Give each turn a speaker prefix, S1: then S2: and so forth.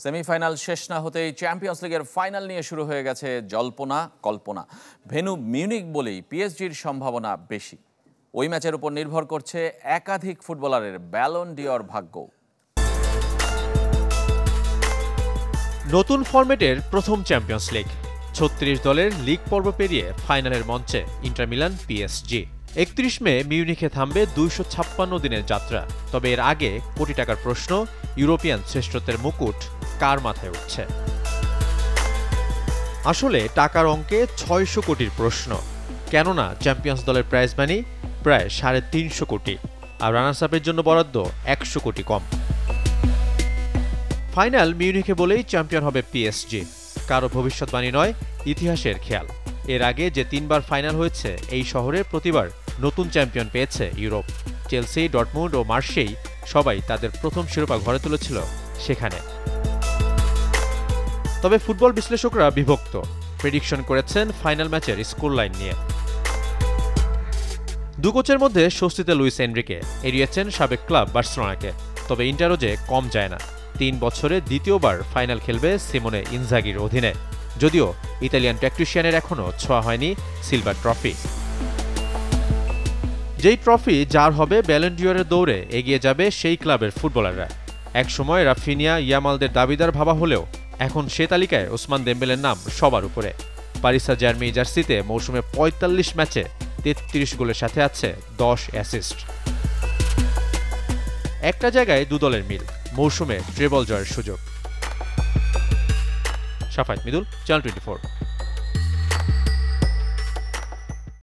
S1: Semifinal শেষ না হতেই চ্যাম্পিয়ন্স লিগের ফাইনাল নিয়ে শুরু হয়ে গেছে জল্পনা কল্পনা। ভেন্যু মিউনিক বলেই পিএসজির সম্ভাবনা বেশি। ওই ম্যাচের উপর নির্ভর করছে একাধিক ফুটবলারের ব্যালন ডিওর ভাগ্য।
S2: নতুন ফরম্যাটের প্রথম চ্যাম্পিয়ন্স লিগ, ৩৬ দলের লিগ পর্ব পেরিয়ে ফাইনালের মঞ্চে ইন্টার মিলান পিএসজি। ৩১ মে মিউনিখে থামবে ২৫৬ দিনের যাত্রা। তবে এর আগে কোটি টাকার প্রশ্ন, ইউরোপিয়ান শ্রেষ্ঠত্বের মুকুট কার মাথায় উঠছে? আসলে টাকার অঙ্কে ৬০০ কোটির প্রশ্ন। কেননা চ্যাম্পিয়ন্স দলের প্রাইজ মানি প্রায় ৩৫০ কোটি, আর রানার্স আপের জন্য বরাদ্দ ১০০ কোটি কম। ফাইনাল মিউনিখে বলেই চ্যাম্পিয়ন হবে পিএসজি। কারো ভবিষ্যৎবাণী নয়, ইতিহাসের খেয়াল। এর আগে যে ৩ বার ফাইনাল হয়েছে এই শহরে প্রতিবার নতুন চ্যাম্পিয়ন পেয়েছে ইউরোপ। চেলসি, ডর্টমুন্ড ও মার্শেই সবাই তাদের প্রথম শিরোপা ঘরে তুলেছিল সেখানে। তবে ফুটবল বিশ্লেষকরা বিভক্ত। প্রেডিকশন করেছেন ফাইনাল ম্যাচের স্কোর লাইন নিয়ে। দু কোচের মধ্যে স্বস্তিতে লুইস এনরিকে, এড়িয়েছেন সাবেক ক্লাব বার্সেলোনাকে। তবে ইন্টারও যে কম যায় না। ৩ বছরে দ্বিতীয়বার ফাইনাল খেলবে সিমোনে ইনজাগির অধীনে, যদিও ইতালিয়ান ট্যাকটিশিয়ানের এখনও ছোঁয়া হয়নি সিলভার ট্রফি। যেই ট্রফি যার হবে, ব্যালন ডিওরের দৌড়ে এগিয়ে যাবে সেই ক্লাবের ফুটবলাররা। একসময় রাফিনিয়া, ইয়ামালদের দাবিদার ভাবা হলেও এখন সে তালিকায় ওসমান দেম্বেলের নাম সবার উপরে। প্যারিস সান-জার্মেই জার্সিতে মৌসুমে ৪৫ ম্যাচে ৩৩ গোলের সাথে আছে ১০ অ্যাসিস্ট। একটা জায়গায় দু দলের মিল, মৌসুমে ট্রেবল জয়ের সুযোগ। শাফায়েত মিদুল, চ্যানেল 24।